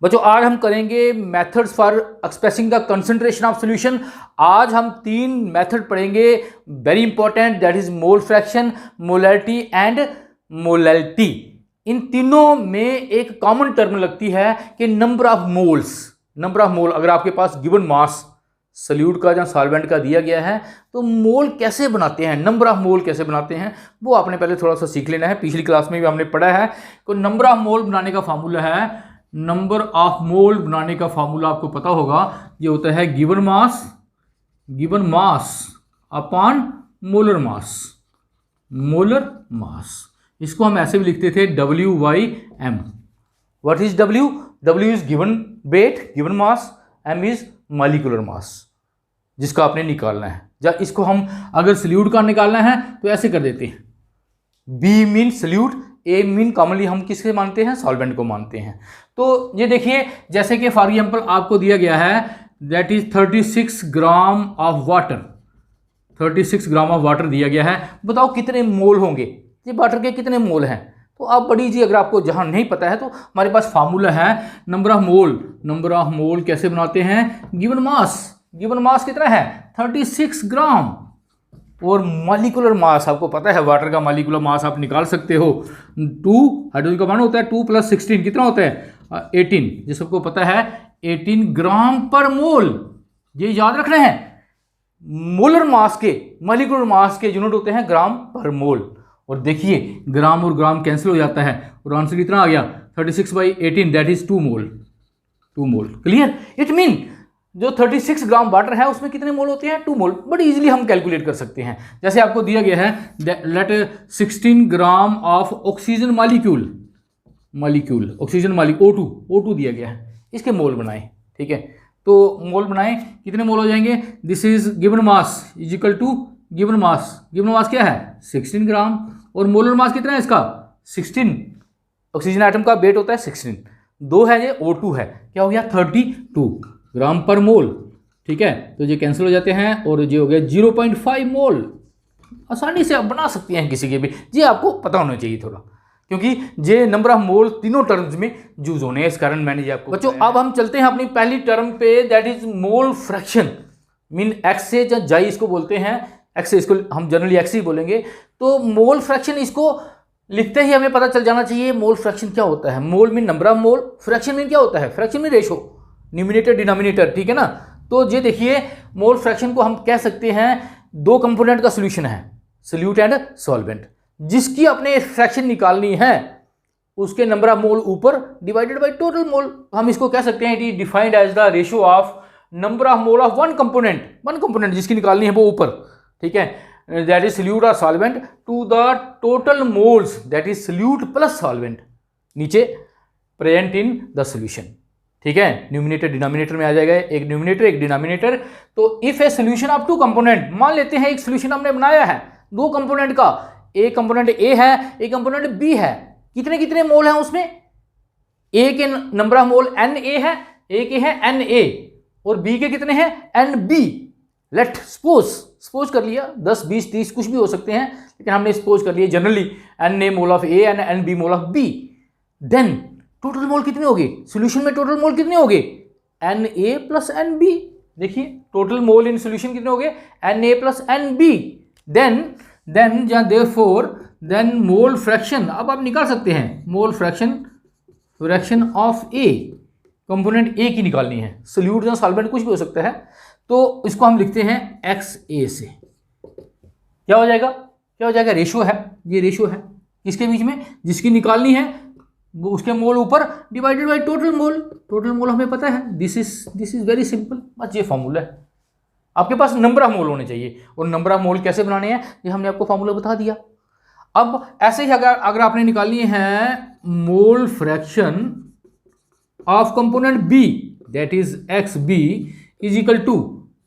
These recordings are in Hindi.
बच्चों आज हम करेंगे methods for expressing the concentration of solution. आज हम 3 मेथड पढ़ेंगे, very important, that is mole fraction, molarity and molality. इन तीनों में एक कॉमन टर्म लगती है कि number of moles. Number of mole, अगर आपके पास गिवन मास सॉल्यूट का या सॉल्वेंट का दिया गया है तो मोल कैसे बनाते हैं, नंबर ऑफ मोल कैसे बनाते हैं, वो आपने पहले थोड़ा सा सीख लेना है। पिछली क्लास में भी हमने पढ़ा है कि नंबर ऑफ मोल बनाने का फार्मूला है, नंबर ऑफ मोल बनाने का फार्मूला आपको पता होगा, ये होता है गिवन मास अपॉन मोलर मास। मोलर मास इसको हम ऐसे भी लिखते थे WM। What is W? W is given weight, given mass, M is molecular mass जिसका आपने निकालना है। या इसको हम अगर सॉल्यूट का निकालना है तो ऐसे कर देते हैं, B mean solute, A mean commonly हम किसके मानते हैं, सॉल्वेंट को मानते हैं। तो ये देखिए, जैसे कि फॉर एग्जांपल आपको दिया गया है that is 36 gram of water, 36 gram of water दिया गया है। बताओ कितने मोल होंगे, ये वाटर के कितने मोल हैं। तो आप बड़ी जी, अगर आपको जहां नहीं पता है तो हमारे पास फार्मूला है number of mole. Number of मोल कैसे बनाते हैं, गिवन मास कितना है 36 ग्राम, और मॉलिक्यूलर मास आपको पता है, वाटर का मॉलिक्यूलर मास आप निकाल सकते हो 2, हाइड्रोजन का मान होता है 2 + 16 कितना होता है 18, ये सबको पता है 18 ग्राम पर मोल। ये याद रखना है, मोलर मास के, मॉलिक्यूलर मास के यूनिट होते हैं ग्राम पर मोल। और देखिए ग्राम और ग्राम कैंसिल हो जाता है और आंसर कितना आ गया 36/18 that is 2 mole. Clear? It mean जो 36 ग्राम वाटर है उसमें कितने मोल होते हैं, 2 मोल। बड़ी इजीली हम कैलकुलेट कर सकते हैं। जैसे आपको दिया गया है let 16 gram of oxygen molecule oxygen O2 दिया गया है, इसके मोल बनाएं। ठीक है, तो मोल बनाएं, कितने मोल हो जाएंगे, this is given mass is equal to given mass क्या है 16 ग्राम, और मोलर मास कितना है इसका 16। ऑक्सीजन आइटम का वेट होता है 16, 2 है ये, O2 है, क्या हो गया 32 ग्राम पर मोल। ठीक है, तो ये कैंसिल हो जाते हैं और ये हो गया 0.5 मोल। आसानी से आप बना सकते हैं किसी के भी, ये आपको पता होना चाहिए थोड़ा, क्योंकि ये नंबर ऑफ मोल तीनों टर्म्स में यूज होने हैं, इस कारण मैंने ये आपको। बच्चों अब हम चलते हैं अपनी पहली टर्म पे, that is mole fraction. Mean x से या जाई इसको बोलते हैं, एक्स से इसको हम जनरली एक्स ही बोलेंगे। तो मोल फ्रैक्शन, इसको लिखते ही हमें पता चल जाना चाहिए मोल फ्रैक्शन क्या होता है। Mole mean number of mole, fraction mean क्या होता है, fraction mean ratio, numerator denominator. ठीक है ना, तो ये देखिए मोल फ्रैक्शन को हम कह सकते हैं 2 कंपोनेंट का सॉल्यूशन है, सॉल्यूट एंड सॉल्वेंट, जिसकी अपने फ्रैक्शन निकालनी है उसके नंबर ऑफ मोल ऊपर डिवाइडेड बाय टोटल मोल। हम इसको कह सकते हैं it is defined as the ratio of number of mole of one component जिसकी निकालनी है वो ऊपर। ठीक है, दैट इज सॉल्यूट और solvent to the total moles, that is solute plus solvent, नीचे प्रेजेंट इन द सॉल्यूशन। ठीक है, न्यूमिनेटर डिनोमिनेटर में आ जाएगा, एक न्यूमिनेटर एक डिनोमिनेटर। तो if A solution of 2 component, मान लेते हैं एक सॉल्यूशन हमने बनाया है 2 कंपोनेंट का, एक कंपोनेंट A है एक कंपोनेंट B है, कितने मोल हैं उसमें, A के नंबर ऑफ मोल NA है, A के हैं NA, और B के कितने हैं NB। लेट सपोज कर लिया 10 20 30 कुछ भी हो सकते हैं, लेकिन हमने सपोज कर लिया generally NA mole of A and NB mole of B। Then total mole कितने हो गए, सॉल्यूशन में टोटल मोल कितने हो गए NA + NB। देखिए टोटल मोल इन सॉल्यूशन कितने हो गए NA + NB। देन या देयरफॉर मोल फ्रैक्शन, अब आप निकाल सकते हैं मोल fraction of A, component A की निकालनी है, सॉल्यूट या सॉल्वेंट कुछ भी हो सकता है। तो इसको हम लिखते हैं XA से, क्या हो जाएगा रेशो है, ये रेशो है किसके बीच में, जिसकी निकालनी है वो उसके मोल ऊपर डिवाइडेड बाय टोटल मोल हमें पता है, दिस इज वेरी सिंपल, बस ये फॉर्मूला है। आपके पास नंबर ऑफ मोल होने चाहिए, और नंबर ऑफ मोल कैसे बनाने हैं ये हमने आपको फॉर्मूला बता दिया। अब ऐसे ही अगर आपने निकालनी है mole fraction of component B, that is XB is equal to,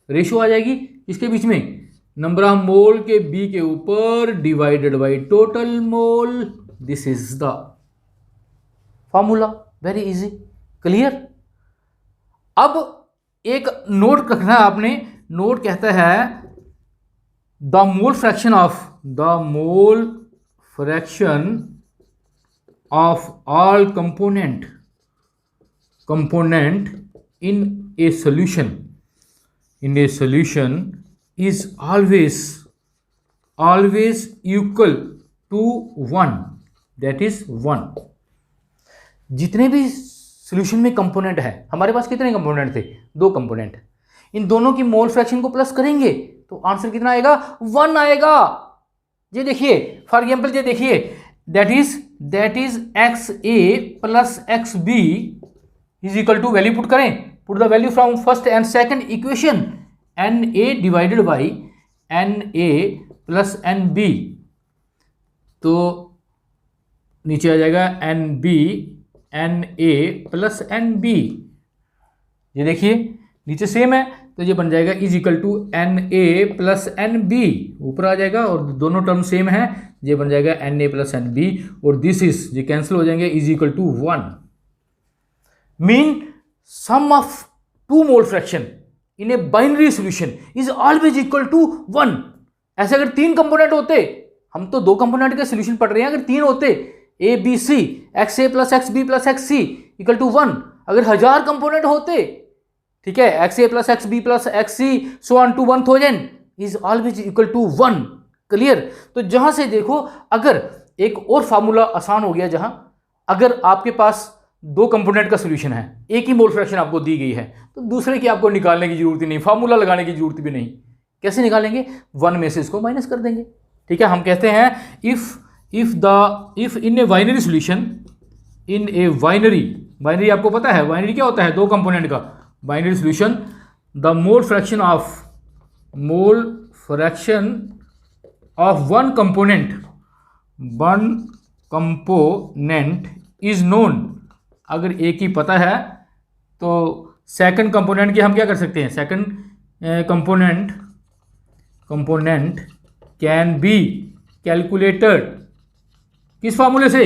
ratio आ जाएगी इसके बीच में नंबर ऑफ मोल के B के ऊपर divided by total mole, this is the formula, very easy, clear. अब एक नोट रखना है आपने, नोट कहता है the mole fraction of all component component in a solution is always equal to 1, that is 1. जितने भी सॉल्यूशन में कंपोनेंट है, हमारे पास कितने कंपोनेंट थे? 2 कंपोनेंट. इन दोनों की मोल फ्रैक्शन को प्लस करेंगे तो आंसर कितना आएगा? 1 आएगा. ये देखिए, फॉर एग्जाम्पल ये देखिए, that is X A plus X B is equal to, value put करें, put the value from first and second equation, N A divided by N A plus N B, तो नीचे आ जाएगा N B N A plus N B. ये देखिए नीचे सेम है तो ये बन जाएगा is equal to N A plus N B, ऊपर आ जाएगा और दोनों टर्म सेम है, ये बन जाएगा N A plus N B, और दिस इज, ये कैंसिल हो जाएंगे, is equal to 1. Mean sum of 2 mole fraction in a binary solution is always equal to 1. ऐसे अगर 3 कंपोनेंट होते, हम तो 2 कंपोनेंट के सॉल्यूशन पढ़ रहे हैं, अगर 3 होते, A B C, X A plus X B plus X C equal to 1, अगर 1000 कंपोनेंट होते, ठीक है, X A plus X B plus X C so on to 1000 is always equal to 1. Clear? तो जहां से देखो, अगर एक और फार्मूला आसान हो गया, जहां अगर आपके पास 2 कंपोनेंट का सॉल्यूशन है, एक ही मोल फ्रैक्शन आपको दी गई है, तो दूसरे की आपको निकालने की जरूरत ही नहीं, फार्मूला लगाने की जरूरत भी नहीं. कैसे निकालेंगे? 1 में से इसको माइनस कर देंगे. ठीक है, हम कहते हैं if in a binary solution, in a binary आपको पता है बाइनरी क्या होता है? 2 कंपोनेंट का binary solution, the mole fraction of one component is known. अगर एक ही पता है तो सेकंड कंपोनेंट की हम क्या कर सकते हैं? Second component can be calculated. किस फार्मूले से?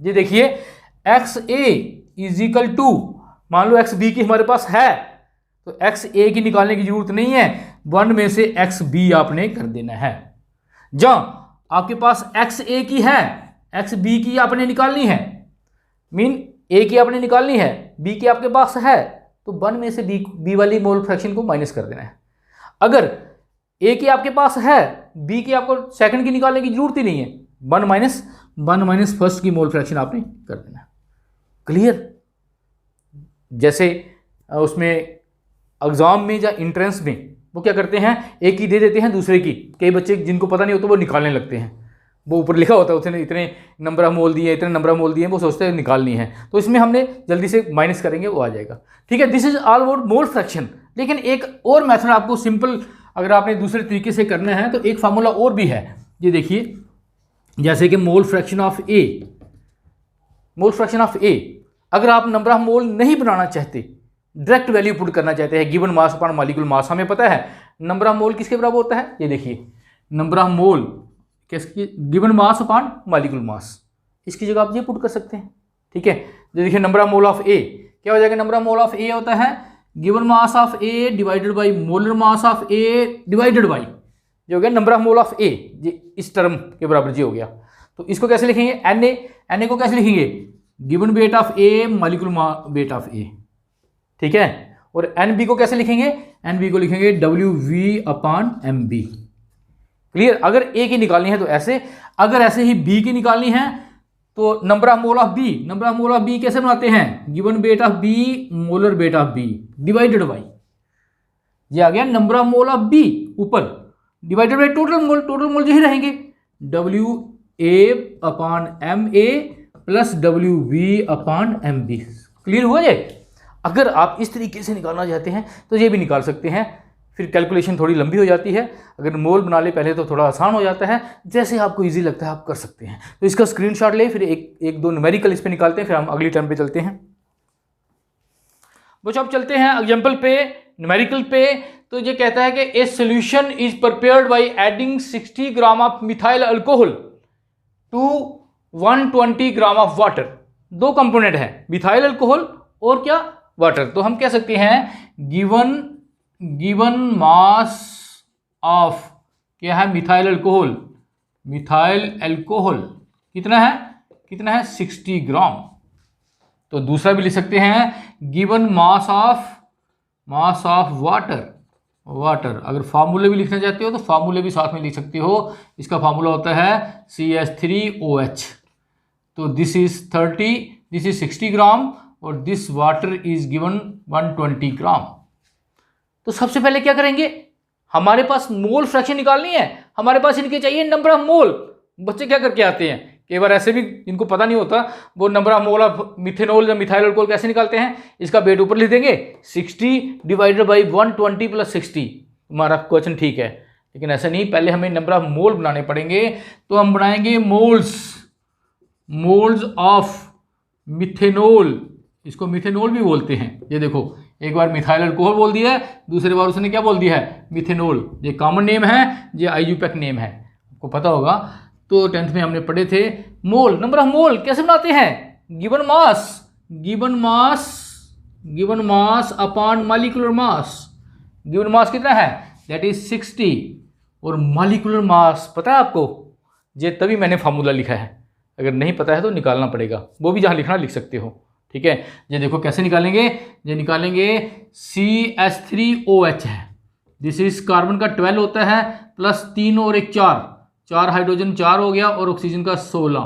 ये देखिए, X A is equal to, मान लो एक्स बी की हमारे पास है, तो एक्स ए की निकालने की जरूरत नहीं है, 1 में से एक्स बी आपने कर देना है. जहां आपके पास एक्स ए की है, एक्स बी की आपने निकालनी है, मीन ए की आपने निकालनी है, बी की आपके पास है, तो 1 में से बी वाली मोल फ्रैक्शन को माइनस कर देना है. अगर ए की आपके पास है, बी की आपको सेकंड की निकालने की जरूरत ही नहीं है, 1 माइनस फर्स्ट की मोल फ्रैक्शन आपने कर देना है. क्लियर? जैसे उसमें एग्जाम में या इंट्रेंस में वो क्या करते हैं, एक ही दे देते हैं दूसरे की. कई बच्चे जिनको पता नहीं होता वो निकालने लगते हैं, वो ऊपर लिखा होता है उसने इतने नंबर ऑफ मोल दिए, इतने नंबर ऑफ मोल दिए, वो सोचते हैं निकालनी है, तो इसमें हमने जल्दी से माइनस करेंगे, वो आ जाएगा. ठीक है, this is all about mole fraction. लेकिन एक और मेथड आपको सिंपल, अगर आपने दूसरे तरीके से करना है तो एक फार्मूला और भी है. ये देखिए, जैसे कि मोल फ्रैक्शन ऑफ ए, अगर आप नंबर ऑफ मोल नहीं बनाना चाहते, डायरेक्ट वैल्यू पुट करना चाहते हैं, गिवन मास अपॉन मॉलिक्यूल मास, हमें पता है नंबर ऑफ मोल किसके बराबर होता है? ये देखिए, नंबर ऑफ मोल किसकी? गिवन मास अपॉन मॉलिक्यूल मास. इसकी जगह आप ये पुट कर सकते हैं. ठीक है, ये देखिए, नंबर ऑफ मोल ऑफ ए क्या हो जाएगा? नंबर ऑफ मोल ऑफ ए होता है given mass of A divided by molar mass of A divided by, जो हो गया नंबर ऑफ मोल ऑफ ए, इस टर्म के बराबर जी हो गया. तो इसको कैसे लिखेंगे? एन ए को कैसे लिखेंगे? Given weight of A molecule weight of A. ठीक है, और एन बी को कैसे लिखेंगे? एन बी को लिखेंगे W V upon M B. Clear? अगर ए की निकालनी है तो ऐसे, अगर ऐसे ही बी की निकालनी है तो number of mole of B कैसे बनाते हैं? Given weight of B molar weight of B divided by, ये आ गया number of mole of B ऊपर, डिवाइडेड बाई टोटल मोल यही रहेंगे, W A upon M A plus W V upon M B. Clear हुआ ये? अगर आप इस तरीके से निकालना चाहते हैं तो ये भी निकाल सकते हैं. फिर कैलकुलेशन थोड़ी लंबी हो जाती है, अगर मोल बना ले पहले तो थोड़ा आसान हो जाता है. जैसे आपको इजी लगता है आप कर सकते हैं. तो इसका स्क्रीनशॉट ले, फिर एक दो न्यूमेरिकल इस पे निकालते हैं, फिर हम अगली टर्म पे चलते हैं. बच्चों अब चलते हैं एग्जाम्पल पे, न्यूमेरिकल पे. तो ये कहता है कि a solution is prepared by adding 60 gram of methyl alcohol to 120 gram of water. 2 component है, मिथाइल अल्कोहल और क्या? वाटर. तो हम कह सकते हैं गिवन मास ऑफ क्या है? मिथाइल अल्कोहल कितना है? 60 ग्राम. तो दूसरा भी लिख सकते हैं गिवन मास ऑफ वाटर। अगर फार्मूले भी लिखना चाहते हो तो फार्मूले भी साथ में लिख सकते हो। इसका फार्मूला होता है CH3OH। तो दिस इज 30, दिस इज 60 ग्राम और दिस वाटर इज गिवन 120 ग्राम। तो सबसे पहले क्या करेंगे, हमारे पास मोल फ्रैक्शन निकालनी है, हमारे पास इनके चाहिए नंबर ऑफ मोल। बच्चे क्या करके आते हैं, कई बार ऐसे भी इनको पता नहीं होता, वो number of mole of methanol या मिथाइल अल्कोहल कैसे निकालते हैं, इसका वेट ऊपर लिख देंगे 60 डिवाइडेड बाई 120 प्लस 60, हमारा क्वेश्चन ठीक है। लेकिन ऐसा नहीं, पहले हमें नंबर ऑफ मोल बनाने पड़ेंगे। तो हम बनाएंगे मोल्स ऑफ मिथेनॉल, इसको मिथेनॉल भी बोलते हैं। ये देखो, एक बार मिथाइल अल्कोहल बोल दिया है, दूसरी बार उसने क्या बोल दिया है, मिथेनॉल। ये कॉमन नेम है, ये आईयूपैक नेम है, आपको पता होगा। तो 10th में हमने पढ़े थे मोल। नंबर ऑफ मोल कैसे बनाते हैं, given mass upon molecular mass. Given mass कितना है, दैट इज 60, और मॉलिक्यूलर मास पता है आपको, ये तभी मैंने फार्मूला लिखा है, अगर नहीं पता है तो निकालना पड़ेगा, वो भी जहाँ लिखना लिख सकते हो, ठीक है। ये देखो कैसे निकालेंगे, ये निकालेंगे CH3OH है, दिस इज कार्बन का 12 होता है, प्लस 3 और 1 4 हाइड्रोजन 4 हो गया, और ऑक्सीजन का 16,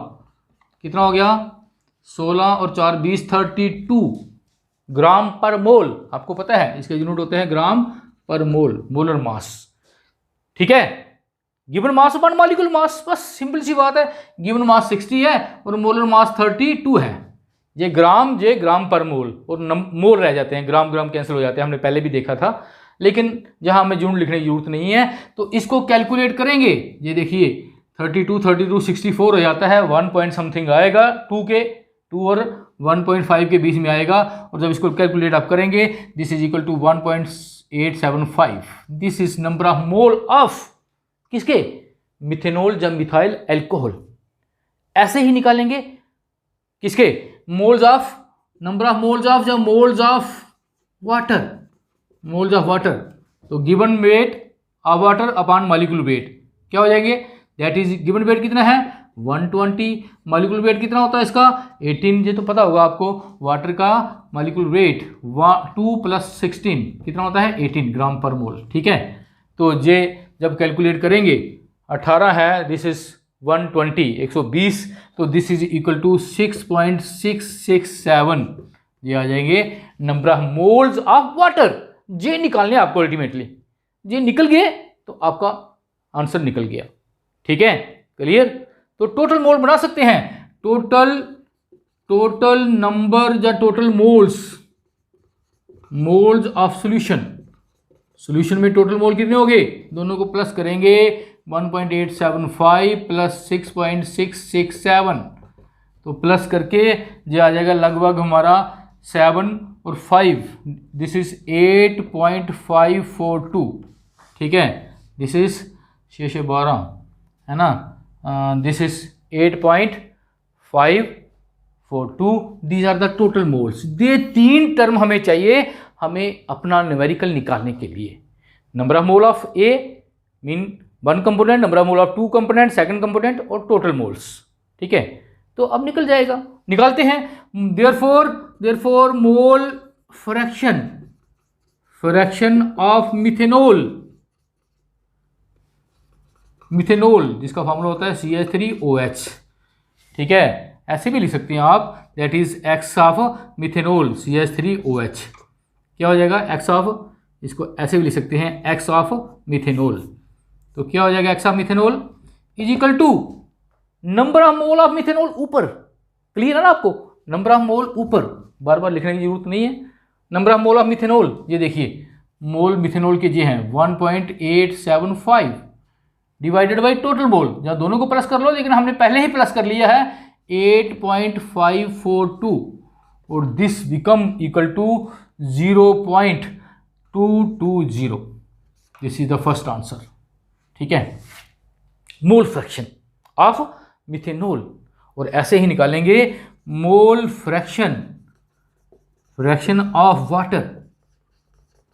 कितना हो गया 16 और 4 20 32 ग्राम पर मोल। आपको पता है इसके यूनिट होते हैं ग्राम पर मोल, मोलर मास, ठीक है। Given mass upon molecular mass, बस सिंपल सी बात है। गिवन मास 60 है और मोलर मास 32 है। ये ग्राम पर मोल, और मोल रह जाते हैं, ग्राम कैंसिल हो जाते हैं, हमने पहले भी देखा था। लेकिन जहां हमें यूनिट लिखने की जरूरत नहीं है, तो इसको कैलकुलेट करेंगे। ये देखिए 32 64 हो जाता है, 1 पॉइंट समथिंग आएगा, 2 और 1.5 के बीच में आएगा। और जब इसको कैलकुलेट आप करेंगे, this is equal to 1.875। This is number of mole of किसके, मिथेनॉल या मिथाइल अल्कोहल। ऐसे ही निकालेंगे किसके, moles of, number of moles of या मोल्स ऑफ वाटर। तो given weight of water upon molecular weight क्या हो जाएंगे, दैट इज गिवन वेट कितना है 120, मॉलिक्यूलर वेट कितना होता है इसका 18, ये तो पता होगा आपको। वाटर का मॉलिक्यूलर वेट 2 + 16 कितना होता है 18 ग्राम पर मोल, ठीक है। तो ये जब कैलकुलेट करेंगे 18 है, दिस इज 120, तो दिस इज इक्वल टू 6.667, ये आ जाएंगे number of moles of water. ये निकालने आपको अल्टीमेटली, ये निकल गए तो आपका आंसर निकल गया, ठीक है, क्लियर। तो टोटल मोल बना सकते हैं, टोटल नंबर या टोटल मोल्स ऑफ सॉल्यूशन में टोटल मोल कितने हो गए, दोनों को प्लस करेंगे 1.875 प्लस 6.667, तो प्लस करके ये आ जाएगा लगभग हमारा 7 और 5, दिस इज 8.542, ठीक है। दिस इज 612 है ना, this is 8.542, these are the total moles. ये 3 टर्म हमें चाहिए, हमें अपना न्यूमेरिकल निकालने के लिए। Number of mole of A mean 1 component, number of mole of 2 component, second component, और टोटल मोल्स, ठीक है। तो अब निकल जाएगा, निकालते हैं। Therefore mole fraction of methanol जिसका फॉर्मूला होता है CH3OH, ठीक है। ऐसे भी लिख सकते हैं आप, that is x of methanol CH3OH, क्या हो जाएगा एक्स ऑफ, इसको ऐसे भी लिख सकते हैं एक्स ऑफ मिथेनॉल। तो क्या हो जाएगा X of methanol is equal to number of mole of methanol ऊपर, क्लियर है ना आपको, नंबर ऑफ मोल ऊपर, बार बार लिखने की जरूरत नहीं है। Number of mole of methanol, ये देखिए मोल मिथेनॉल के ये हैं 1.875 डिवाइडेड बाई टोटल मोल, या दोनों को प्लस कर लो, लेकिन हमने पहले ही प्लस कर लिया है 8.542, और this become equal to 0.220। This is the first answer, ठीक है, मोल फ्रैक्शन ऑफ मिथेनॉल। और ऐसे ही निकालेंगे मोल फ्रैक्शन ऑफ वाटर,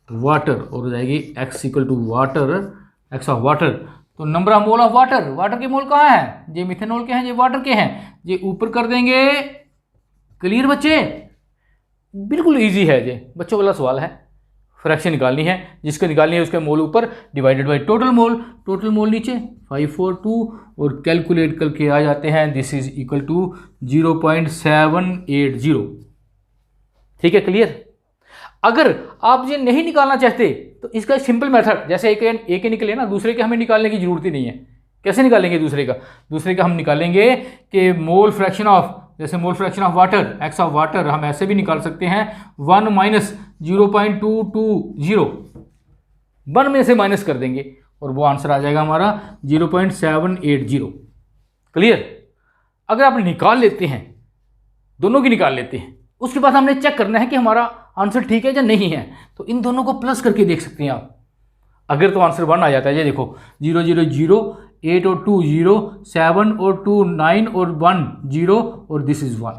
और हो जाएगी x equal to X of water. तो number of mole of water के मोल कहाँ है, ये मिथेनॉल के हैं, ये वाटर के हैं, ये ऊपर कर देंगे, क्लियर बच्चे, बिल्कुल ईजी है ये, बच्चों वाला सवाल है। फ्रैक्शन निकालनी है, जिसको निकालनी है उसके मोल ऊपर डिवाइडेड बाय टोटल मोल नीचे 542 और कैलकुलेट करके आ जाते हैं दिस इज इक्वल टू 0.780। ठीक है, क्लियर। अगर आप ये नहीं निकालना चाहते तो इसका सिंपल मेथड, जैसे एक के निकले ना, दूसरे के हमें निकालने की जरूरत ही नहीं है। कैसे निकालेंगे दूसरे का हम निकालेंगे कि मोल फ्रैक्शन ऑफ, जैसे मोल fraction of water, x of water, हम ऐसे भी निकाल सकते हैं 1 माइनस 0.220, 1 में से माइनस कर देंगे और वो आंसर आ जाएगा हमारा 0.780। क्लियर। अगर आप निकाल लेते हैं, दोनों की निकाल लेते हैं, उसके बाद हमने चेक करना है कि हमारा आंसर ठीक है या नहीं है, तो इन दोनों को प्लस करके देख सकते हैं आप। अगर तो आंसर 1 आ जाता है, ये देखो 0 0 0, 8 और 2 0, 7 और 2 9 और 1 0 और this is 1,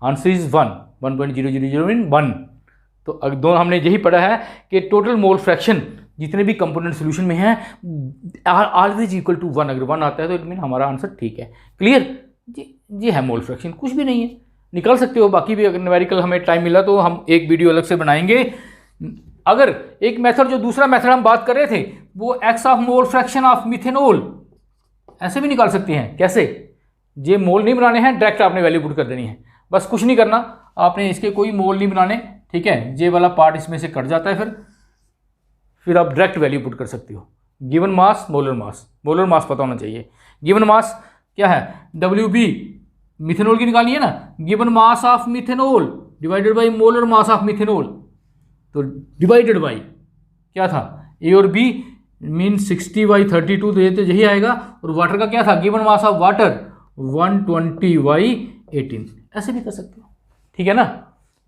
answer is 1, 1.000 mean 1। तो अगर दोनों हमने यही पढ़ा है कि टोटल मोल फ्रैक्शन जितने भी कंपोनेंट सोल्यूशन में हैं ऑलवेज इक्वल टू 1। अगर 1 आता है तो इट मीन हमारा आंसर ठीक है। क्लियर जी है मोल फ्रैक्शन, कुछ भी नहीं है, निकाल सकते हो। बाकी भी अगर न्यूमेरिकल हमें टाइम मिला तो हम एक वीडियो अलग से बनाएंगे। अगर एक मेथड, जो दूसरा मेथड हम बात कर रहे थे, वो x of mole fraction of methanol, ऐसे भी निकाल सकते हैं। कैसे? ये मोल नहीं बनाने हैं, डायरेक्ट आपने वैल्यू पुट कर देनी है, बस कुछ नहीं करना आपने, इसके कोई मोल नहीं बनाने। ठीक है, ये वाला पार्ट इसमें से कट जाता है, फिर आप डायरेक्ट वैल्यू पुट कर सकते हो। गिवन मास, मोलर मास पता होना चाहिए। गिवन मास क्या है? WB, मिथेनॉल की निकाली है ना, given mass of methanol divided by molar mass of methanol, तो डिवाइडेड बाय क्या था, A और B मीन 60/32, तो ये तो यही आएगा। और वाटर का क्या था? गिवन मास ऑफ वाटर 120/18, ऐसे भी कर सकते हो। ठीक है ना,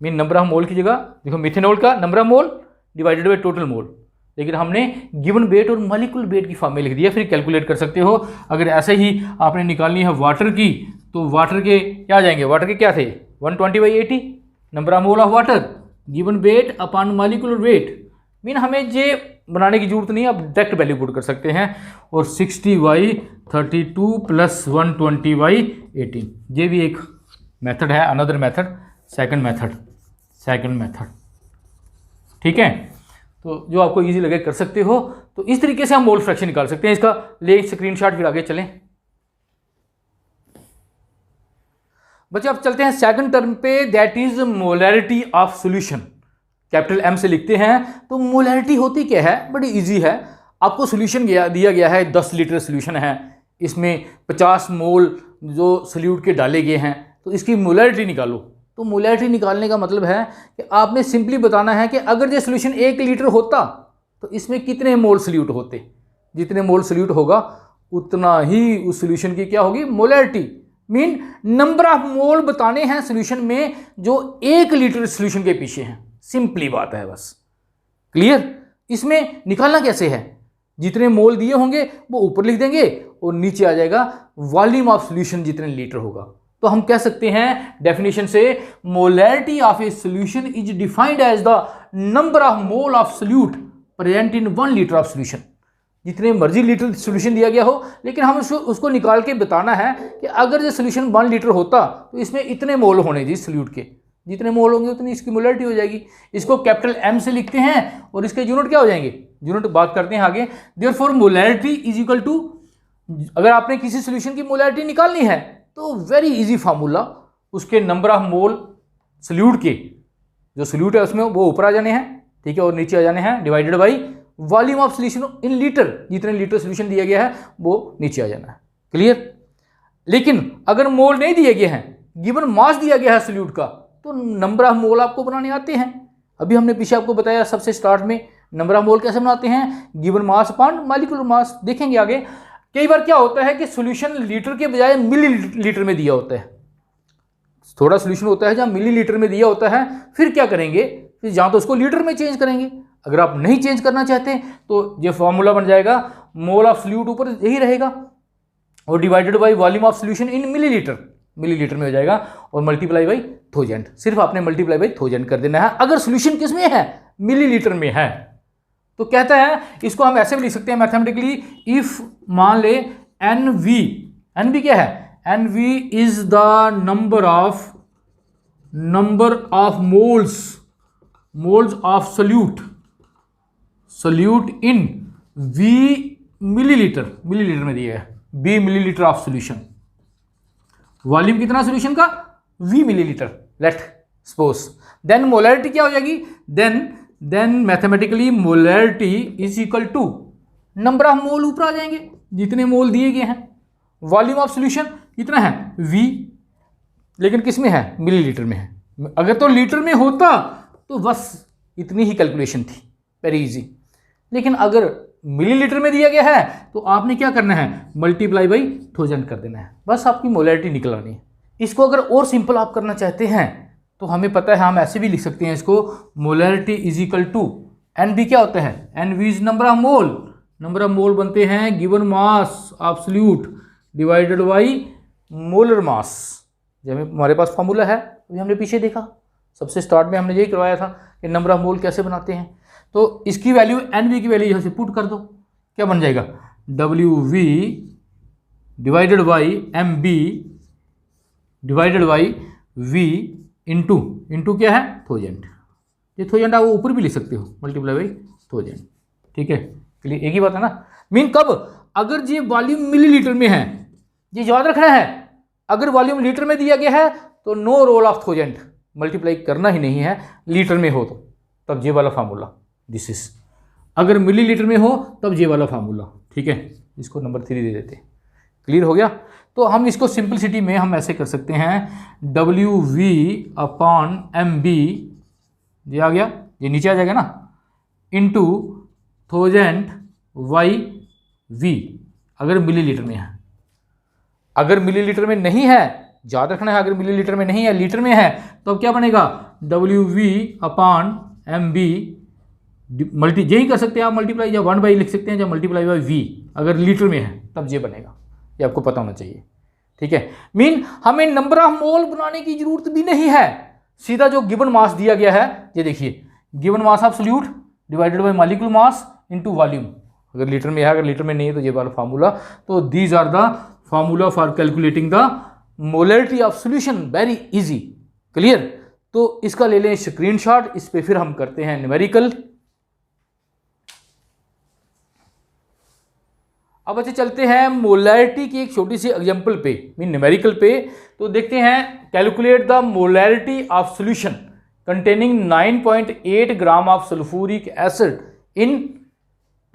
मीन नंबर ऑफ मोल की जगह देखो मिथेनॉल का number of mole divided by total mole, लेकिन हमने गिवन वेट और मॉलिक्यूलर वेट की फॉर्म में लिख दिया, फिर कैलकुलेट कर सकते हो। अगर ऐसे ही आपने निकालनी है वाटर की, तो वाटर के क्या आ जाएंगे? वाटर के क्या थे? 120/80 number of mole of water given weight upon molecular wait, mean हमें ये बनाने की जरूरत नहीं है, आप डायरेक्ट वैल्यू पुट कर सकते हैं। और 60/32 प्लस 120/18, ये भी एक मेथड है, अनदर मेथड, सेकंड मेथड। ठीक है, तो जो आपको इजी लगे कर सकते हो। तो इस तरीके से हम मोल फ्रैक्शन निकाल सकते हैं। इसका ले स्क्रीनशॉट, फिर आगे चलें। बच्चे अब चलते हैं सेकंड टर्म पे, that is molarity of solution. Capital M से लिखते हैं। तो मोलैरिटी होती क्या है? बड़ी इजी है। आपको सॉल्यूशन दिया गया है, 10 लीटर सॉल्यूशन है, इसमें 50 मोल जो सॉल्यूट के डाले गए हैं, तो इसकी मोलैरिटी निकालो। तो मोलैरिटी निकालने का मतलब है कि आपने सिंपली बताना है कि अगर ये सॉल्यूशन 1 लीटर होता तो इसमें कितने मोल सॉल्यूट होते। जितने मोल सॉल्यूट होगा उतना ही उस सॉल्यूशन की क्या होगी? मोलैरिटी। मीन नंबर ऑफ मोल बताने हैं सॉल्यूशन में जो 1 लीटर सॉल्यूशन के पीछे हैं। सिंपली बात है बस। क्लियर? इसमें निकालना कैसे है? जितने मोल दिए होंगे वो ऊपर लिख देंगे और नीचे आ जाएगा वॉल्यूम ऑफ सॉल्यूशन जितने लीटर होगा। तो हम कह सकते हैं डेफिनेशन से, molarity of a solution is defined as the number of mole of solute present in 1 litre of solution. जितने मर्जी लीटर सॉल्यूशन दिया गया हो, लेकिन हम उसको निकाल के बताना है कि अगर ये सॉल्यूशन 1 लीटर होता तो इसमें इतने मोल होने जी सॉल्यूट के, जितने मोल होंगे उतनी इसकी मोलैरिटी हो जाएगी। इसको कैपिटल M से लिखते हैं और इसके यूनिट क्या हो जाएंगे? यूनिट बात करते हैं आगे। Therefore molarity is equal to, अगर आपने किसी सॉल्यूशन की मोलैरिटी निकालनी है तो वेरी इजी फार्मूला, उसके नंबर ऑफ मोल सॉल्यूट के, जो सॉल्यूट है उसमें वो ऊपर आ जाने हैं, ठीक है, और नीचे आ जाने हैं, divided by volume of solution in litre, जितने लीटर सॉल्यूशन दिया गया है वो नीचे आ जाना है। क्लियर? लेकिन अगर मोल नहीं दिए गए हैं, गिवन मास दिया गया है सॉल्यूट का, तो नंबर ऑफ मोल आपको बनाने आते हैं। अभी हमने पीछे आपको बताया सबसे स्टार्ट में नंबर ऑफ मोल कैसे बनाते हैं, given mass upon molecular mass. देखेंगे आगे। कई बार क्या होता है कि सॉल्यूशन लीटर के बजाय मिली लीटर में दिया होता है। थोड़ा सॉल्यूशन होता है जहां मिली लीटर में दिया होता है, फिर क्या करेंगे, फिर जहां तो उसको लीटर में चेंज करेंगे। अगर आप नहीं चेंज करना चाहते तो ये फॉर्मूला बन जाएगा, मोल ऑफ सॉल्यूट ऊपर यही रहेगा और divided by volume of solution in millilitre में हो जाएगा और मल्टीप्लाई बाई 1000। सिर्फ आपने मल्टीप्लाई बाई 1000 कर देना है अगर सॉल्यूशन किस में है? मिलीलीटर में है। तो कहता है, इसको हम ऐसे भी लिख सकते हैं मैथमेटिकली, इफ मान ले NV क्या है? NV is the number of number of moles of solute in V millilitre में दिया है B millilitre of solution. Volume कितना सोल्यूशन का? V millilitre, let suppose. Then molarity क्या हो जाएगी? Then mathematically molarity is equal to number of mole, ऊपर आ जाएंगे जितने मोल दिए गए हैं। वॉल्यूम ऑफ सोल्यूशन कितना है? V, लेकिन किस में है? मिलीलीटर में है। अगर तो लीटर में होता तो बस इतनी ही कैलकुलेशन थी, वेरी इजी। लेकिन अगर मिलीलीटर में दिया गया है तो आपने क्या करना है? मल्टीप्लाई बाई 1000 कर देना है, बस आपकी मोलैरिटी निकल आनी है। इसको अगर और सिंपल आप करना चाहते हैं तो हमें पता है, हम ऐसे भी लिख सकते हैं इसको, molarity is equal to NB क्या होता है? NB is number of mole. Number of mole बनते हैं given mass of solute divided by molar mass. जब हमारे पास फॉर्मूला है, अभी हमने पीछे देखा, सबसे स्टार्ट में हमने यही करवाया था कि नंबर ऑफ मोल कैसे बनाते हैं। तो इसकी वैल्यू NB की वैल्यू यहाँ से पुट कर दो, क्या बन जाएगा? WV divided by MB divided by V into क्या है? 1000। ये 1000 आप ऊपर भी लिख सकते हो, मल्टीप्लाई बाई 1000। ठीक है, क्लियर? एक ही बात है ना। मीन कब? अगर ये वॉल्यूम मिलीलीटर में है, ये याद रखना है। अगर वॉल्यूम लीटर में दिया गया है तो नो रोल ऑफ 1000, मल्टीप्लाई करना ही नहीं है। लीटर में हो तो तब ये वाला फार्मूला, दिस इज। अगर मिलीलीटर में हो तब ये वाला फार्मूला। ठीक है, इसको नंबर 3 दे देते हैं। क्लियर हो गया? तो हम इसको सिंपलिसिटी में हम ऐसे कर सकते हैं, WV अपॉन MB, ये आ गया, ये नीचे आ जाएगा ना, इंटू 1000/V, अगर मिलीलीटर में है। अगर मिलीलीटर में नहीं है, याद रखना है, अगर मिलीलीटर में नहीं है, लीटर में है, तो अब क्या बनेगा? WV अपॉन MB यही कर सकते हैं आप, मल्टीप्लाई या 1 बाई लिख सकते हैं, या मल्टीप्लाई बाई V, अगर लीटर में है तब ये बनेगा। ये आपको पता होना चाहिए। ठीक है, मीन हमें नंबर ऑफ मोल बनाने की जरूरत भी नहीं है, सीधा जो गिवन मास दिया गया है, ये देखिए, given mass of solute divided by molecular mass into volume. अगर लीटर में है, अगर लीटर में नहीं है तो ये वाला फार्मूला। तो these are the formula for calculating the molarity of solution, very easy. Clear? तो इसका ले लें स्क्रीनशॉट, इस पे फिर हम करते हैं न्यूमेरिकल। अब अच्छे चलते हैं मोलैरिटी की एक छोटी सी एग्जांपल पे, मीन न्यूमेरिकल पे। तो देखते हैं, calculate the molarity of solution containing 9.8 gram of sulphuric acid in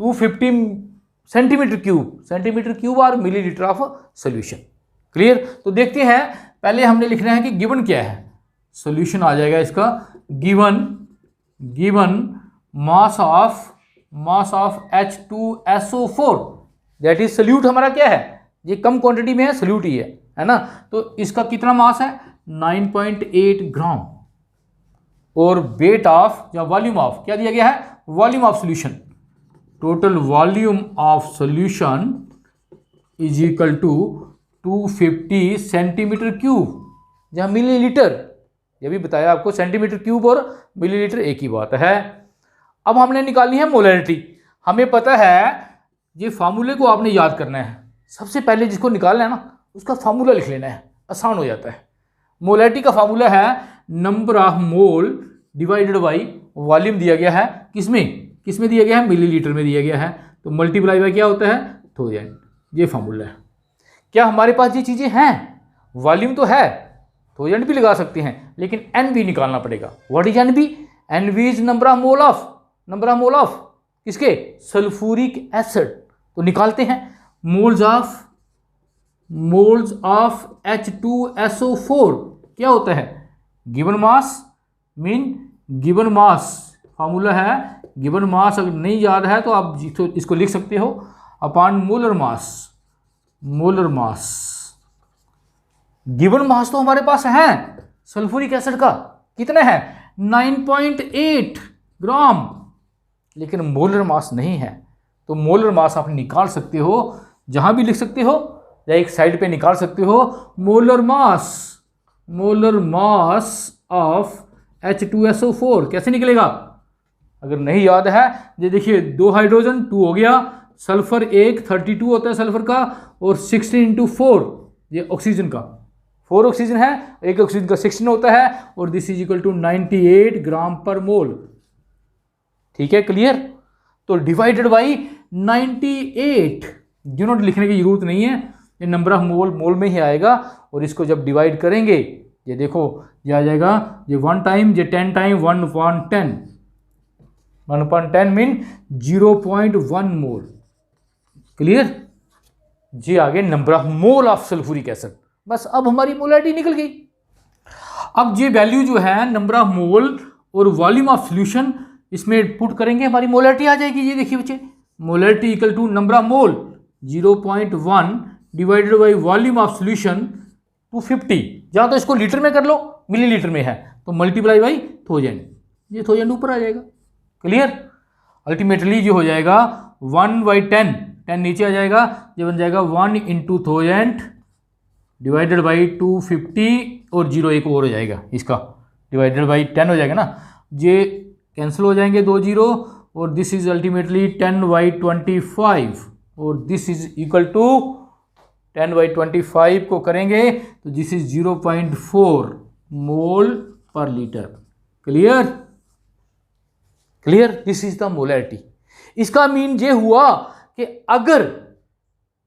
250 centimetre cube और मिलीलीटर ऑफ सॉल्यूशन। क्लियर? तो देखते हैं, पहले हमने लिखना है कि गिवन क्या है। सॉल्यूशन आ जाएगा इसका, given mass of H2SO4, that is solute. हमारा क्या है? ये कम क्वांटिटी में है, सोल्यूट ही है ना। तो इसका कितना मास है? 9.8 ग्राम। और वेट ऑफ या वॉल्यूम ऑफ क्या दिया गया है? Volume of solution, total volume of solution is equal to 250 centimetre cube, जहां मिलीलीटर, ये भी बताया आपको, सेंटीमीटर क्यूब और मिलीलीटर एक ही बात है। अब हमने निकालनी है मोलैरिटी। हमें पता है, ये फार्मूले को आपने याद करना है। सबसे पहले जिसको निकालना है ना, उसका फार्मूला लिख लेना है, आसान हो जाता है। मोलैरिटी का फार्मूला है number of mole divided by volume दिया गया है, किसमें दिया गया है? मिलीलीटर में दिया गया है। तो मल्टीप्लाई बाई क्या होता है? 1000। ये फार्मूला है। क्या हमारे पास ये चीज़ें हैं? वॉल्यूम तो है, 1000 भी लगा सकते हैं, लेकिन NB निकालना पड़ेगा। What is NB? NB is number of mole of किसके? Sulphuric acid. तो निकालते हैं, मोल्स ऑफ H2SO4 क्या होता है? Given mass, mean given mass, formula है गिवन मास। अगर नहीं याद है तो आप इसको लिख सकते हो, अपॉन मोलर मास। गिवन मास तो हमारे पास है सल्फ्यूरिक एसिड का, कितना है? 9.8 ग्राम, लेकिन मोलर मास नहीं है। तो मोलर मास आप निकाल सकते हो, जहां भी लिख सकते हो, या एक साइड पे निकाल सकते हो। मोलर मास ऑफ H2SO4 कैसे निकलेगा? अगर नहीं याद है, ये देखिए, 2 हाइड्रोजन 2 हो गया, सल्फर 1 32 होता है सल्फर का, और 16 × 4 ये ऑक्सीजन का 4 ऑक्सीजन है, एक ऑक्सीजन का 16 होता है, और दिस इज इक्वल टू 98 ग्राम पर मोल। ठीक है, क्लियर। तो डिवाइडेड बाई 98, यूनिट लिखने की जरूरत नहीं है, ये नंबर ऑफ मोल में ही आएगा। और इसको जब डिवाइड करेंगे, ये देखो ये आ जाएगा, ये 1 टाइम, ये 10 टाइम 1/10, 1/10 मीन 0.1 मोल। क्लियर जी। आगे number of mole of sulphuric acid. बस अब हमारी मोलैरिटी निकल गई। अब ये वैल्यू जो है नंबर ऑफ मोल और वॉल्यूम ऑफ सॉल्यूशन, इसमें पुट करेंगे, हमारी मोलैरिटी आ जाएगी। ये देखिए बच्चे, molarity equal to number of mole 0.1 divided by volume of solution 250। जहाँ तो इसको लीटर में कर लो, मिलीलीटर में है तो मल्टीप्लाई बाई 1000, ये 1000 ऊपर आ जाएगा। क्लियर। अल्टीमेटली जो हो जाएगा 1/10, 10 नीचे आ जाएगा, ये बन जाएगा 1 × 1000 डिवाइडेड बाई 250, और 0 एक और हो जाएगा इसका, डिवाइडेड बाई 10 हो जाएगा ना, ये कैंसिल हो जाएंगे 2 0, और दिस इज अल्टीमेटली 10/25, और दिस इज इक्वल टू 10/25 को करेंगे तो this is 0.4 mole per litre. Clear. Clear, this is the molarity. इसका मीन ये हुआ कि अगर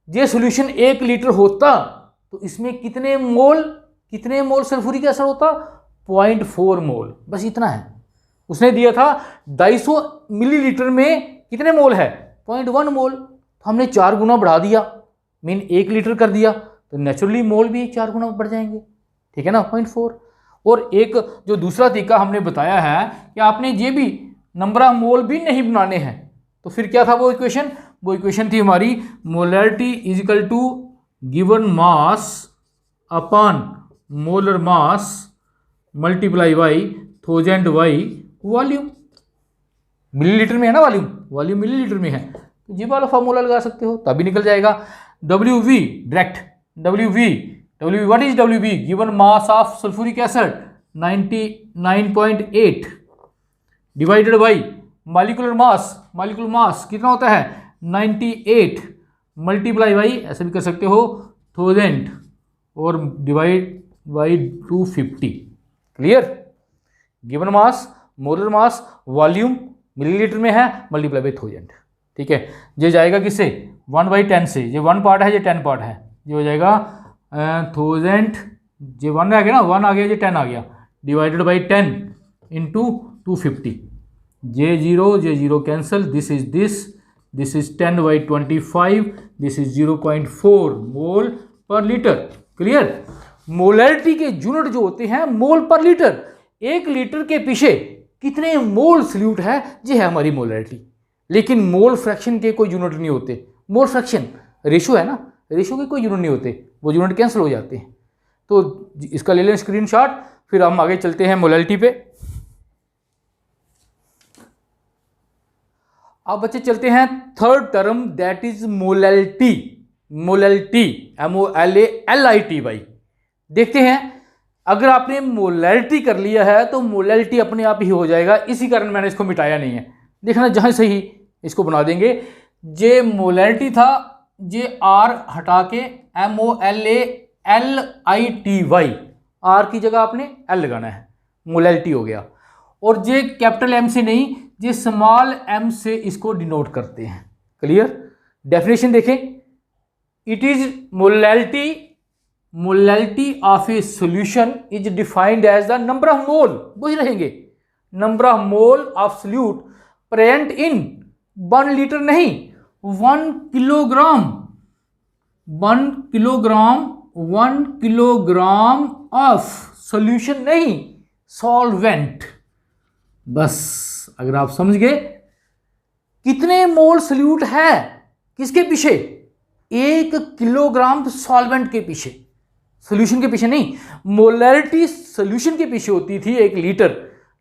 ये सॉल्यूशन 1 लीटर होता तो इसमें कितने मोल सल्फ्यूरिक एसिड होता? 0.4 मोल, बस इतना है। उसने दिया था 250 मिलीलीटर में कितने मोल है? 0.1 मोल। तो हमने 4 गुना बढ़ा दिया, मीन 1 लीटर कर दिया, तो नेचुरली मोल भी 4 गुना बढ़ जाएंगे। ठीक है ना, 0.4। और एक जो दूसरा तरीका हमने बताया है कि आपने ये भी नंबर ऑफ मोल भी नहीं बनाने हैं, तो फिर क्या था वो इक्वेशन? वो इक्वेशन थी हमारी molarity is equal to given mass upon molar mass multiply by 1000 by volume. Millilitre में है ना वॉल्यूम मिलीलीटर में है, तो ये वाला फॉर्मूला लगा सकते हो, तभी निकल जाएगा। WV direct, WV what is WV? Given mass of sulphuric acid 99.8 divided by molecular mass कितना होता है? 98 मल्टीप्लाई बाई, ऐसे भी कर सकते हो, 1000 और divide by 250। Clear. Given mass, molar mass, volume millilitre में है, मल्टीप्लाई बाई 1000। ठीक है, ये जाएगा किससे? 1/10 से। ये 1 पार्ट है, ये 10 पार्ट है, ये हो जाएगा 1000, ये 1 आ गया ना, 1 आ गया, ये 10 आ गया, डिवाइडेड बाई 10 इंटू 250। ये 0 cancel, this is 10/25, this is 0.4 mole per litre. Clear. Molarity के यूनिट जो होते हैं मोल पर लीटर। 1 लीटर के पीछे कितने मोल सल्यूट है, ये है हमारी मोलैरिटी। लेकिन मोल फ्रैक्शन के कोई यूनिट नहीं होते। मोल फ्रैक्शन रेशो है ना, रेशो के कोई यूनिट नहीं होते, वो यूनिट कैंसिल हो जाते हैं। तो इसका ले लें स्क्रीनशॉट, फिर हम आगे चलते हैं मोलैरिटी पे। अब बच्चे चलते हैं third term, that is molarity. MOLALITY। देखते हैं, अगर आपने मोलैरिटी कर लिया है तो मोलैरिटी अपने आप ही हो जाएगा, इसी कारण मैंने इसको मिटाया नहीं है। देखना जहां से ही इसको बना देंगे। जे मोलैरिटी था, जे आर हटा के MOLALITY, आर की जगह आपने एल लगाना है, मोलैरिटी हो गया। और जे कैपिटल एम से नहीं, जे स्मॉल एम से इसको डिनोट करते हैं। क्लियर। डेफिनेशन देखें, it is molarity of a solution is defined as the number of mole, वही रहेंगे, number of mole of solute present in 1 litre नहीं, 1 किलोग्राम ऑफ सॉल्यूशन नहीं, सॉल्वेंट। बस अगर आप समझ गए कितने मोल सॉल्यूट है किसके पीछे? 1 किलोग्राम सॉल्वेंट के पीछे, सॉल्यूशन के पीछे नहीं। मोलैरिटी सॉल्यूशन के पीछे होती थी 1 लीटर,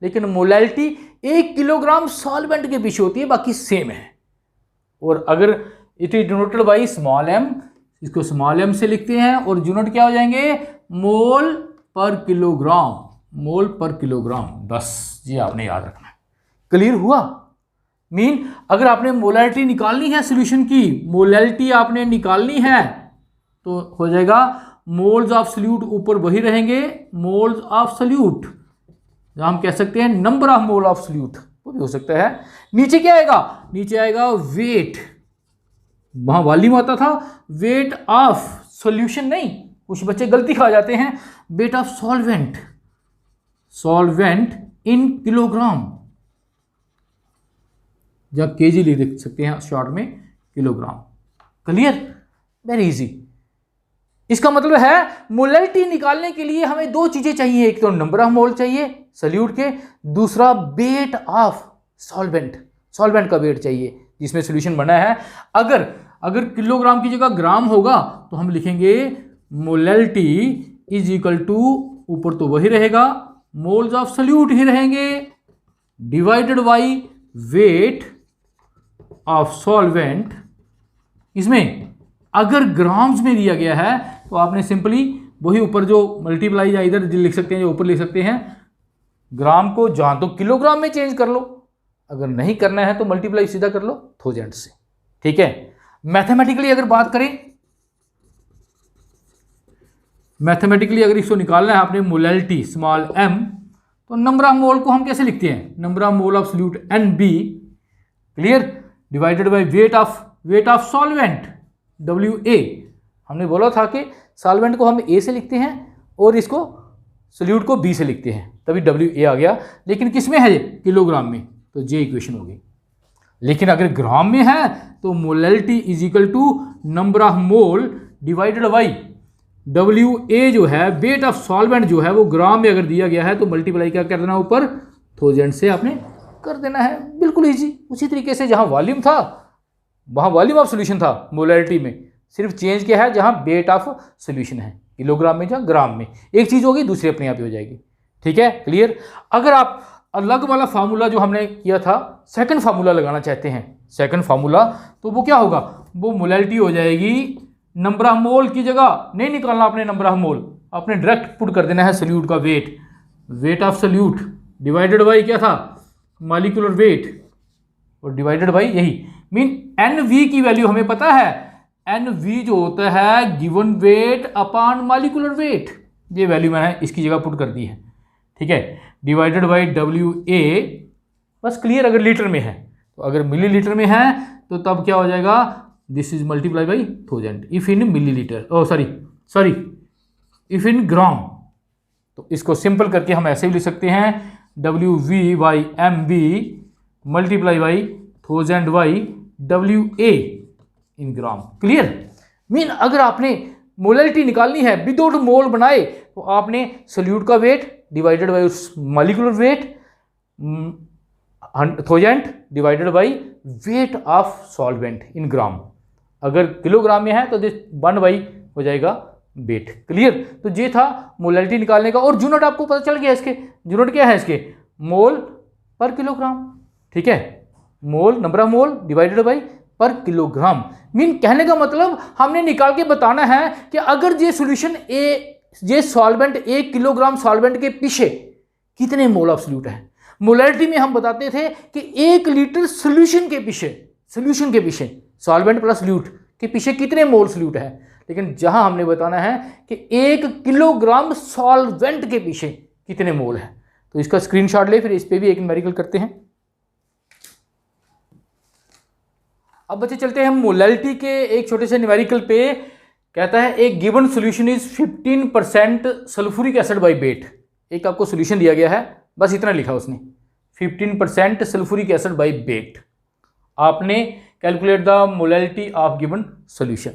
लेकिन मोलैरिटी 1 किलोग्राम सॉल्वेंट के पीछे होती है, बाकी सेम है। और अगर it is denoted by small M, इसको स्मॉल एम से लिखते हैं, और यूनिट क्या हो जाएंगे? मोल पर किलोग्राम। बस ये आपने याद रखना है। क्लियर हुआ? मीन अगर आपने मोलैरिटी निकालनी है सॉल्यूशन की, मोलैरिटी आपने निकालनी है तो हो जाएगा मोल्स ऑफ सल्यूट ऊपर वही रहेंगे, मोल्स ऑफ सल्यूट, हम कह सकते हैं number of mole of solute, वो भी हो सकता है। नीचे क्या आएगा, नीचे आएगा वेट, वहां वॉल्यूम आता था, वेट ऑफ सॉल्यूशन नहीं, कुछ बच्चे गलती खा जाते हैं, wait of solvent, solvent in kilogram, जब केजी लिख सकते हैं शॉर्ट में किलोग्राम। Clear, very easy. इसका मतलब है मोलैलिटी निकालने के लिए हमें दो चीजें चाहिए, एक तो नंबर ऑफ मोल चाहिए सल्यूट के, दूसरा वेट ऑफ सॉल्वेंट, सॉल्वेंट का वेट चाहिए जिसमें सॉल्यूशन बना है। अगर किलोग्राम की जगह ग्राम होगा तो हम लिखेंगे मोलैलिटी इज इक्वल टू, ऊपर तो वही रहेगा, मोल्स ऑफ सल्यूट ही रहेंगे, divided by weight of solvent. इसमें अगर ग्राम्स में दिया गया है तो आपने सिंपली वही ऊपर जो मल्टीप्लाई या इधर लिख सकते हैं, जो ऊपर लिख सकते हैं, ग्राम को जहां तो किलोग्राम में चेंज कर लो, अगर नहीं करना है तो मल्टीप्लाई सीधा कर लो थाउजेंड से। ठीक है, मैथमेटिकली अगर बात करें, मैथमेटिकली अगर इसको निकालना है आपने मोलैलिटी स्मॉल m, तो नंबर ऑफ मोल को हम कैसे लिखते हैं, number of mole of solute NB, clear, divided by weight of solvent WA। हमने बोला था कि सॉल्वेंट को हम A से लिखते हैं और इसको सॉल्यूट को B से लिखते हैं, तभी WA आ गया, लेकिन किस में है ये, किलोग्राम में, तो J इक्वेशन होगी। लेकिन अगर ग्राम में है तो molality is equal to number of mole divided by WA जो है, वेट ऑफ सॉल्वेंट जो है वो ग्राम में अगर दिया गया है तो मल्टीप्लाई क्या कर देना, ऊपर थाउजेंड से आपने कर देना है, बिल्कुल इजी। उसी तरीके से जहां वॉल्यूम था वहां वॉल्यूम ऑफ सॉल्यूशन था मोलैलिटी में, सिर्फ चेंज क्या है, जहां वेट ऑफ सॉल्यूशन है किलोग्राम में जहां ग्राम में, एक चीज होगी दूसरी अपने आप ही हो जाएगी। ठीक है, क्लियर। अगर आप अलग वाला फार्मूला जो हमने किया था, सेकंड फार्मूला लगाना चाहते हैं, सेकंड फार्मूला, तो वो क्या होगा, वो मोलैलिटी हो जाएगी, नंबर ऑफ मोल की जगह नहीं निकालना आपने नंबर ऑफ मोल, आपने डायरेक्ट पुट कर देना है सॉल्यूट का weight, weight of solute divided by क्या था, मॉलिक्यूलर वेट, और डिवाइडेड बाई यही मीन NV की वैल्यू हमें पता है, NV जो होता है given weight upon molecular weight, ये वैल्यू मैंने इसकी जगह पुट कर दी है। ठीक है, डिवाइडेड बाई WA, बस क्लियर। अगर लीटर में है तो, अगर मिलीलीटर में है तो तब क्या हो जाएगा, this is multiply by thousand, if in millilitre, oh sorry if in gram, तो इसको सिंपल करके हम ऐसे भी लिख सकते हैं, WV/MB multiply by thousand by WA in gram. Clear, mean अगर आपने मोलैलिटी निकालनी है विदाउट मोल बनाए तो आपने सॉल्यूट का weight divided by molecular weight, thousand divided by weight of solvent in gram, अगर किलोग्राम में है तो दिस 1/, हो जाएगा वेट। क्लियर, तो ये था मोलैलिटी निकालने का, और यूनिट आपको पता चल गया, इसके यूनिट क्या है, इसके मोल पर किलोग्राम। ठीक है, mole number of mole divided by per kilogram, mean कहने का मतलब हमने निकाल के बताना है कि अगर ये सॉल्यूशन ये सॉल्वेंट 1 किलोग्राम सॉल्वेंट के पीछे कितने मोल ऑफ सॉल्यूट है। मोलैलिटी में हम बताते थे कि 1 लीटर सॉल्यूशन के पीछे सॉल्वेंट प्लस सॉल्यूट के पीछे कितने मोल सॉल्यूट है, लेकिन जहां हमने बताना है कि 1 किलोग्राम सॉल्वेंट के पीछे कितने मोल है। तो इसका स्क्रीनशॉट ले, फिर इस पे भी एक न्यूमेरिकल करते हैं। अब बच्चे चलते हैं हम मोलैलिटी के एक छोटे से न्यूमेरिकल पे। कहता है एक given solution is 15% sulphuric acid by weight. एक आपको सॉल्यूशन दिया गया है, बस इतना लिखा उसने, 15% सल्फ्यूरिक एसिड बाय वेट। आपने calculate the molality of given solution,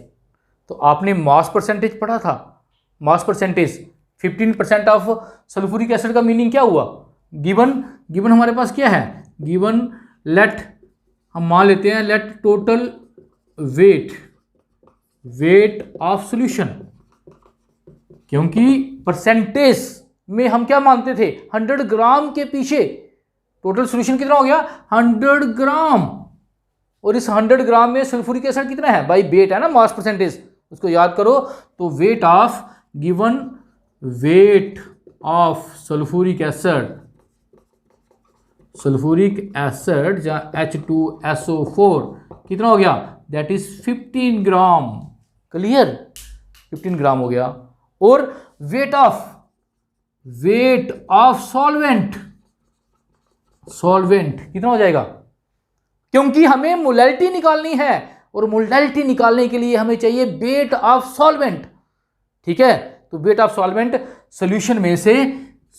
तो आपने मास परसेंटेज पढ़ा था, mass percentage 15% of sulphuric acid का मीनिंग क्या हुआ, गिवन हमारे पास क्या है, गिवन लेट हम मान लेते हैं, let total weight of solution, क्योंकि परसेंटेज में हम क्या मानते थे, 100 ग्राम के पीछे टोटल सॉल्यूशन कितना हो गया, 100 ग्राम, और इस 100 ग्राम में सल्फ्यूरिक एसिड कितना है, बाई वेट है ना, मास परसेंटेज, उसको याद करो। तो weight of given weight of sulphuric acid या H2SO4 कितना हो गया, दैट इज 15 ग्राम। क्लियर, 15 ग्राम हो गया। और वेट ऑफ सॉल्वेंट कितना हो जाएगा, क्योंकि हमें मोलैलिटी निकालनी है और मोलैलिटी निकालने के लिए हमें चाहिए वेट ऑफ सॉल्वेंट। ठीक है, तो वेट ऑफ सॉल्वेंट सोल्यूशन में से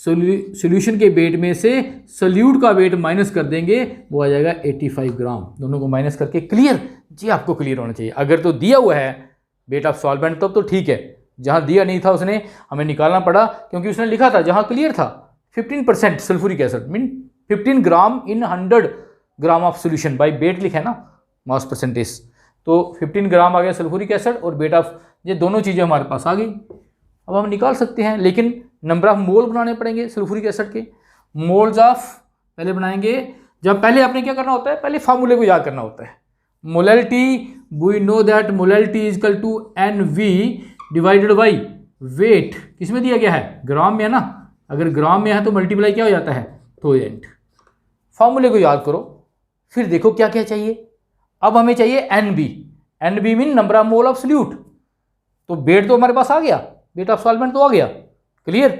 सोल्यूशन के वेट में से सोल्यूट का वेट माइनस कर देंगे, वो आ जाएगा 85 ग्राम। दोनों को माइनस करके क्लियर, जी आपको क्लियर होना चाहिए। अगर तो दिया हुआ है वेट ऑफ सॉल्वेंट तब तो ठीक है, जहां दिया नहीं था उसने हमें निकालना पड़ा, क्योंकि उसने लिखा था जहां क्लियर था 15% sulphuric acid mean 15 gram in 100 gram of solution by wait लिखा है ना, मास परसेंटेज, तो 15 ग्राम आ गया सल्फ्यूरिक एसिड और वेट ऑफ, ये दोनों चीज़ें हमारे पास आ गई। अब हम निकाल सकते हैं, लेकिन नंबर ऑफ मोल बनाने पड़ेंगे सल्फ्यूरिक एसिड के। मोल्स ऑफ पहले बनाएंगे, जब पहले आपने क्या करना होता है, पहले फार्मूले को याद करना होता है। Molality, we know that molality is equal to NV divided by weight, किसमें दिया गया है, ग्राम में है ना, अगर ग्राम में है तो मल्टीप्लाई क्या हो जाता है, थाउजेंड। फार्मूले को याद करो, फिर देखो क्या क्या चाहिए। अब हमें चाहिए NB mean number of mole of solute, तो वेट तो हमारे पास आ गया, वेट ऑफ सॉल्वेंट तो आ गया, क्लियर।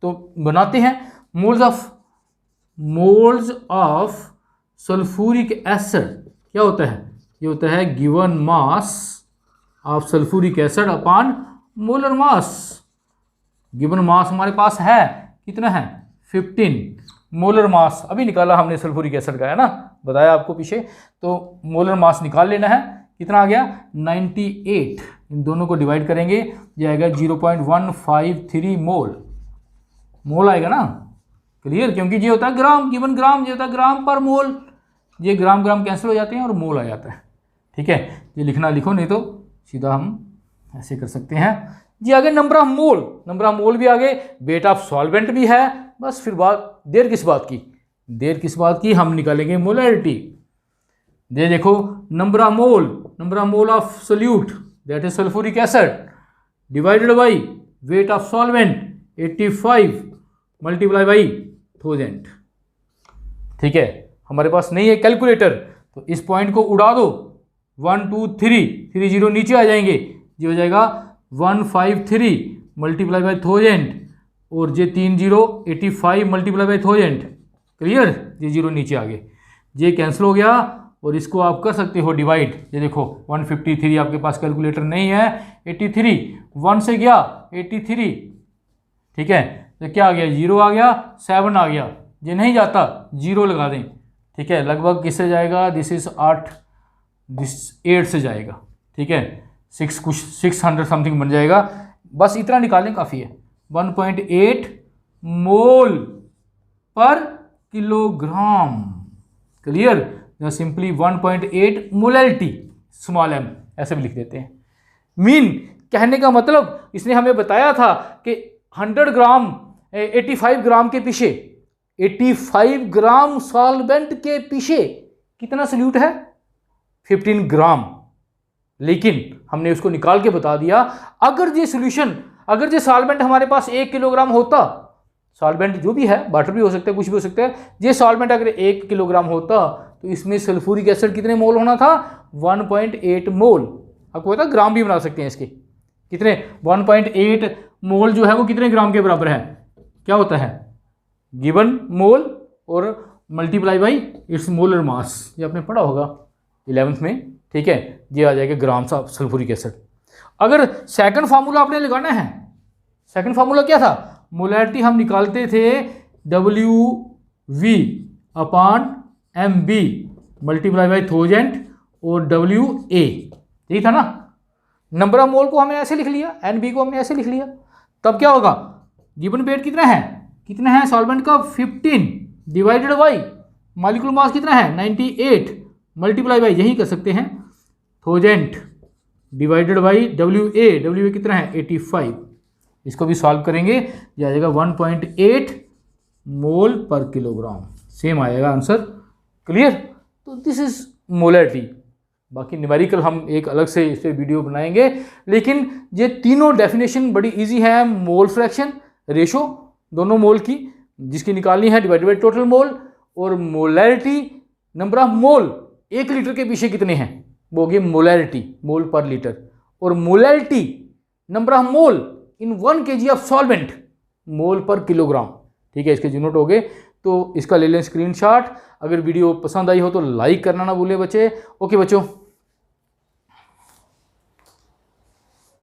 तो बनाते हैं मोल्स ऑफ सल्फ्यूरिक एसिड क्या होता है, ये होता है given mass of sulphuric acid upon molar mass. Given mass हमारे पास है कितना है 15, मोलर मास अभी निकाला हमने सल्फ्यूरिक एसिड का, है ना, बताया आपको पीछे, तो मोलर मास निकाल लेना है, कितना आ गया 98। इन दोनों को डिवाइड करेंगे, ये आएगा 0.153 मोल आएगा ना, क्लियर, क्योंकि ये होता है ग्राम, गिवन ग्राम, ये होता है ग्राम पर मोल, ये ग्राम ग्राम कैंसिल हो जाते हैं और मोल आ जाता है। ठीक है, ये लिखना लिखो, नहीं तो सीधा हम ऐसे कर सकते हैं जी। आगे नंबर ऑफ मोल भी आगे, वेट ऑफ सॉल्वेंट भी है, बस फिर बात देर किस बात की, हम निकालेंगे मोलैलिटी। दे देखो number of mole of solute that is sulphuric acid divided by weight of solvent 85 multiply by 1000। ठीक है, हमारे पास नहीं है कैलकुलेटर, तो इस पॉइंट को उड़ा दो, 1 2 3 0 नीचे आ जाएंगे, ये हो जाएगा 153 मल्टीप्लाई बाई 1000 और ये 3 0 85 मल्टीप्लाई बाई 1000, क्लियर, ये 0 नीचे आ गए, ये कैंसिल हो गया और इसको आप कर सकते हो डिवाइड। ये देखो 153, आपके पास कैलकुलेटर नहीं है, 83 1 से गया 83, ठीक है, तो क्या आ गया 0 आ गया, 7 आ गया, ये नहीं जाता 0 लगा दें। ठीक है, लगभग किससे जाएगा, दिस इज 8 से जाएगा। ठीक है, 600 समथिंग बन जाएगा, बस इतना निकालें काफ़ी है। 1.8 मोल per kilogram, clear, simply 1.8 molality small m ऐसे भी लिख देते हैं। मीन कहने का मतलब इसने हमें बताया था कि 100 ग्राम 85 ग्राम के पीछे, 85 ग्राम सॉल्वेंट के पीछे कितना सोल्यूट है 15 ग्राम, लेकिन हमने उसको निकाल के बता दिया। अगर ये सोल्यूशन, अगर ये सॉल्वेंट हमारे पास 1 किलोग्राम होता, सॉल्वेंट जो भी है, वाटर भी हो सकता है, कुछ भी हो सकता है, ये सॉल्वेंट अगर 1 किलोग्राम होता तो इसमें सल्फ्यूरिक एसिड कितने मोल होना था 1.8 मोल। आपको पता ग्राम भी बना सकते हैं इसके, कितने 1.8 मोल जो है वो कितने ग्राम के बराबर है, क्या होता है गिवन मोल और multiply by its molar mass, ये आपने पढ़ा होगा 11th में। ठीक है, ये आ जाएगा ग्राम्स ऑफ सल्फ्यूरिक एसिड। अगर सेकंड फार्मूला आपने लगाना है, सेकंड फार्मूला क्या था, मोलैलिटी हम निकालते थे WV upon MB multiply by 1000 और WA, यही था ना। नंबर ऑफ मोल को हमने ऐसे लिख लिया, NB को हमने ऐसे लिख लिया, तब क्या होगा, गिवन वेट कितना है सॉल्वेंट का 15 डिवाइडेड बाई मॉलिक्यूलर मास कितना है 98 मल्टीप्लाई बाई, यही कर सकते हैं 1000 डिवाइडेड बाई WA कितना है 85, इसको भी सॉल्व करेंगे, ये आ जाएगा 1.8 मोल पर किलोग्राम, सेम आएगा आंसर, क्लियर। तो दिस इज मोलैलिटी। बाकी न्यूमेरिकल हम एक अलग से इस पर वीडियो बनाएंगे, लेकिन ये तीनों डेफिनेशन बड़ी इजी है। मोल फ्रैक्शन रेशो दोनों मोल की जिसकी निकालनी है डिवाइडेड बाई टोटल मोल, और molality number of mole 1 litre के पीछे कितने हैं वो होगी मोलैलिटी, मोल पर लीटर, और molality number of mole in 1 kg of solvent, mole per kilogram. ठीक है, इसके यूनिट हो गए, तो इसका ले लें स्क्रीनशॉट। अगर वीडियो पसंद आई हो तो लाइक करना ना भूलें बच्चे। ओके बच्चों।